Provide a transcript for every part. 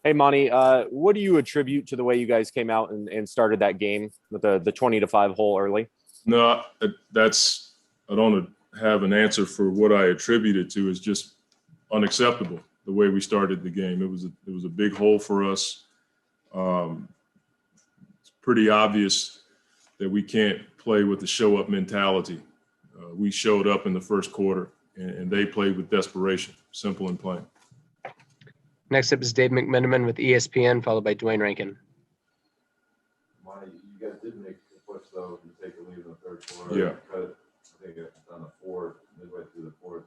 Hey, Monty, what do you attribute to the way you guys came out and started that game with the 20-5 hole early? No, that's I don't have an answer for what I attribute it to. It's just unacceptable the way we started the game. It was a big hole for us. It's pretty obvious that we can't play with the show up mentality. We showed up in the first quarter, and they played with desperation. Simple and plain. Next up is Dave McMenamin with ESPN, followed by Dwayne Rankin. Monty, you guys did make the push though. You take the lead in the third quarter. Yeah. Cut, I think on the fourth, midway through the fourth.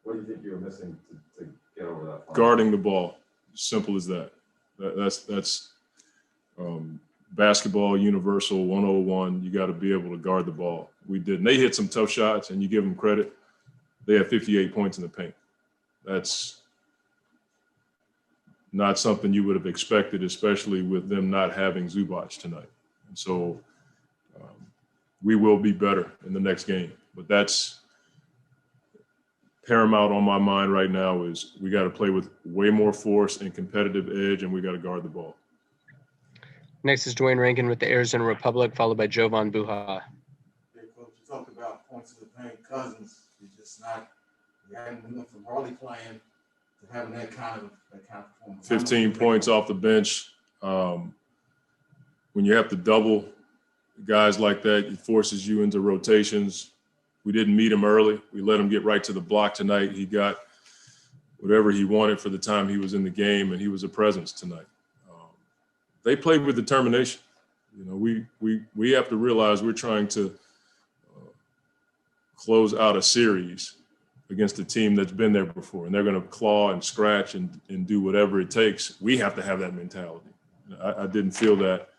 What do you think you were missing to get over that line? Guarding the ball. Simple as that. That's basketball universal 101. You got to be able to guard the ball. We did. And they hit some tough shots, and you give them credit. They had 58 points in the paint. That's not something you would have expected, especially with them not having Zubac tonight. And so we will be better in the next game. But that's paramount on my mind right now is we got to play with way more force and competitive edge, and we got to guard the ball. Next is Dwayne Rankin with the Arizona Republic, followed by Jovan Buha. Hey, Coach, you talked about points of the paint. Cousins, you hadn't went from hardly playing to having that kind of performance. 15 points off the bench. When you have to double guys like that, it forces you into rotations. We didn't meet him early. We let him get right to the block tonight. He got whatever he wanted for the time he was in the game, and he was a presence tonight. They played with determination. You know, we have to realize we're trying to close out a series against a team that's been there before, and they're going to claw and scratch and do whatever it takes. We have to have that mentality. I didn't feel that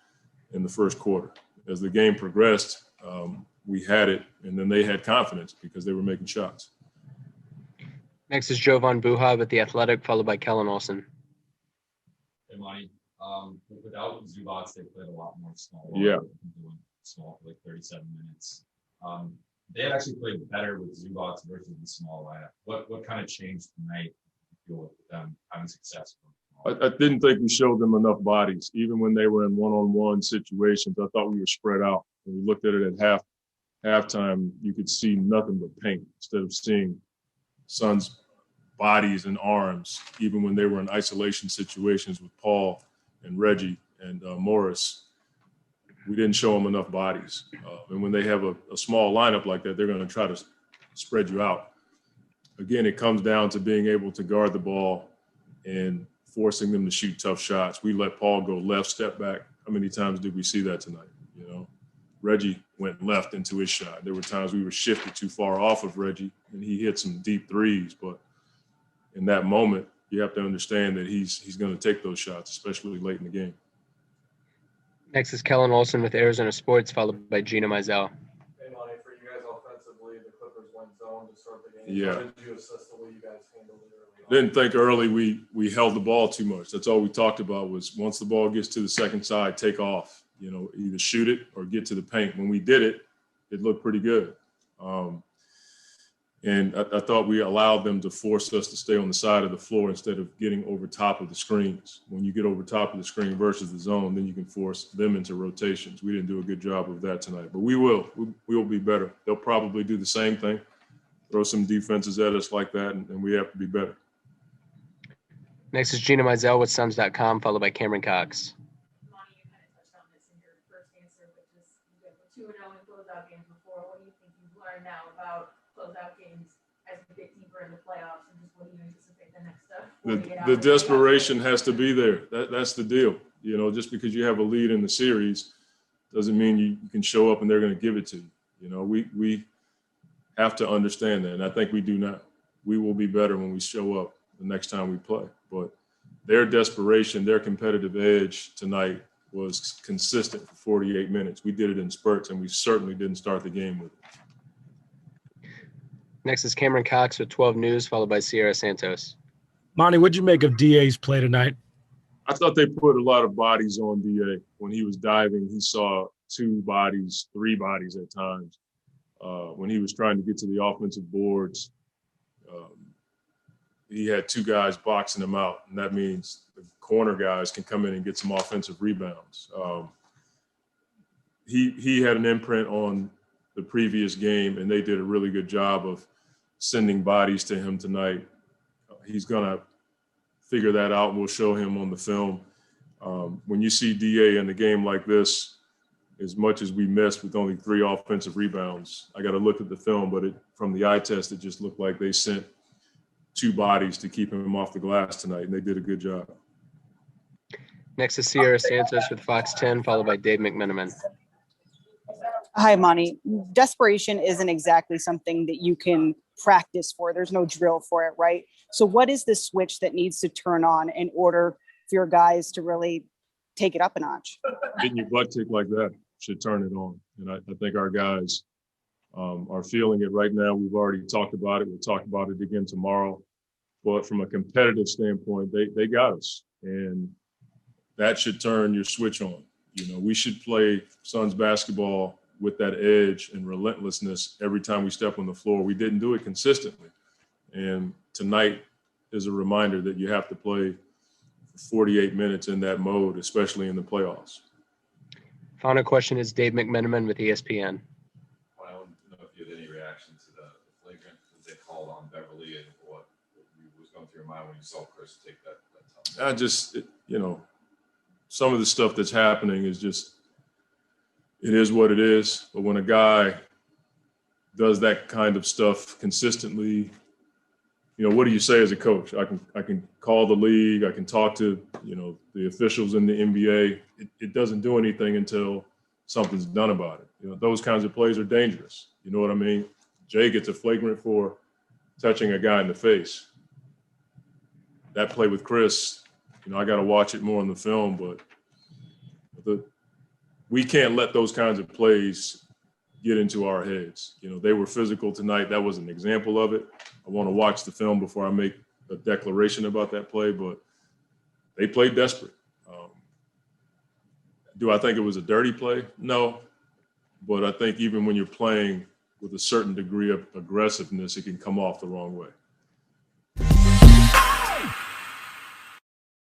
in the first quarter. As the game progressed, we had it, and then they had confidence because they were making shots. Next is Jovan Buha with the Athletic, followed by Kellen Olson. Hey, Monty. Without Zubac, they played a lot more small. Yeah. Doing small for like 37 minutes. They had actually played better with Zubac versus the small lineup. What kind of changed tonight? You feel with them having success? I didn't think we showed them enough bodies. Even when they were in one-on-one situations, I thought we were spread out. When we looked at it at halftime, you could see nothing but paint instead of seeing Suns' bodies and arms, even when they were in isolation situations with Paul and Reggie and Morris. We didn't show them enough bodies. And when they have a small lineup like that, they're going to try to spread you out. Again, it comes down to being able to guard the ball and forcing them to shoot tough shots. We let Paul go left, step back. How many times did we see that tonight? You know, Reggie went left into his shot. There were times we were shifted too far off of Reggie, and he hit some deep threes. But in that moment, you have to understand that he's going to take those shots, especially late in the game. Next is Kellen Olson with Arizona Sports, followed by Gina Mizell. Hey, Monty, for you guys offensively, the Clippers went zone to start the game. Yeah. How did you assess the way you guys handled it early on? Didn't think early we held the ball too much. That's all we talked about was once the ball gets to the second side, take off. You know, either shoot it or get to the paint. When we did it, it looked pretty good. And I thought we allowed them to force us to stay on the side of the floor instead of getting over top of the screens. When you get over top of the screen versus the zone, then you can force them into rotations. We didn't do a good job of that tonight, but we will. We will be better. They'll probably do the same thing, throw some defenses at us like that, and we have to be better. Next is Gina Mizell with Suns.com, followed by Cameron Cox. Monty, you kind of touched on this in your first answer, but just you guys were 2-0 in closeout games before. What do you think you've learned now about closeout games as we get deeper in the playoffs, and just what do you anticipate the next step? The desperation has to be there. That's the deal. You know, just because you have a lead in the series doesn't mean you can show up and they're going to give it to you. You know, we have to understand that, and I think we do now. We will be better when we show up the next time we play. But their desperation, their competitive edge tonight was consistent for 48 minutes. We did it in spurts, and we certainly didn't start the game with it. Next is Cameron Cox with 12 News, followed by Sierra Santos. Monty, what'd you make of DA's play tonight? I thought they put a lot of bodies on DA. When he was diving, he saw 2 bodies, 3 bodies at times. When he was trying to get to the offensive boards, he had two guys boxing him out, and that means the corner guys can come in and get some offensive rebounds. He had an imprint on the previous game, and they did a really good job of sending bodies to him tonight. He's going to figure that out, and we'll show him on the film. When you see DA in a game like this, as much as we missed with only 3 offensive rebounds, I got to look at the film, but from the eye test, it just looked like they sent 2 bodies to keep him off the glass tonight, and they did a good job. Next is Sierra Santos with Fox 10, followed by Dave McMenamin. Hi, Monty. Desperation isn't exactly something that you can practice for. There's no drill for it, right? So what is the switch that needs to turn on in order for your guys to really take it up a notch? Getting your butt kicked like that should turn it on. And I think our guys are feeling it right now. We've already talked about it. We'll talk about it again tomorrow. But from a competitive standpoint, they got us. And that should turn your switch on. You know, we should play Suns basketball with that edge and relentlessness every time we step on the floor. We didn't do it consistently. And tonight is a reminder that you have to play 48 minutes in that mode, especially in the playoffs. Final question is Dave McMenamin with ESPN. I don't know if you had any reaction to the flagrant that they called on Beverly and what was going through your mind when you saw Chris take that time. Some of the stuff that's happening is just, it is what it is. But when a guy does that kind of stuff consistently, what do you say as a coach? I can call the league. I can talk to, the officials in the NBA. It doesn't do anything until something's done about it. Those kinds of plays are dangerous. You know what I mean? Jay gets a flagrant for touching a guy in the face. That play with Chris, I got to watch it more on the film, but we can't let those kinds of plays get into our heads. They were physical tonight. That was an example of it. I want to watch the film before I make a declaration about that play, but they played desperate. Do I think it was a dirty play? No, but I think even when you're playing with a certain degree of aggressiveness, it can come off the wrong way.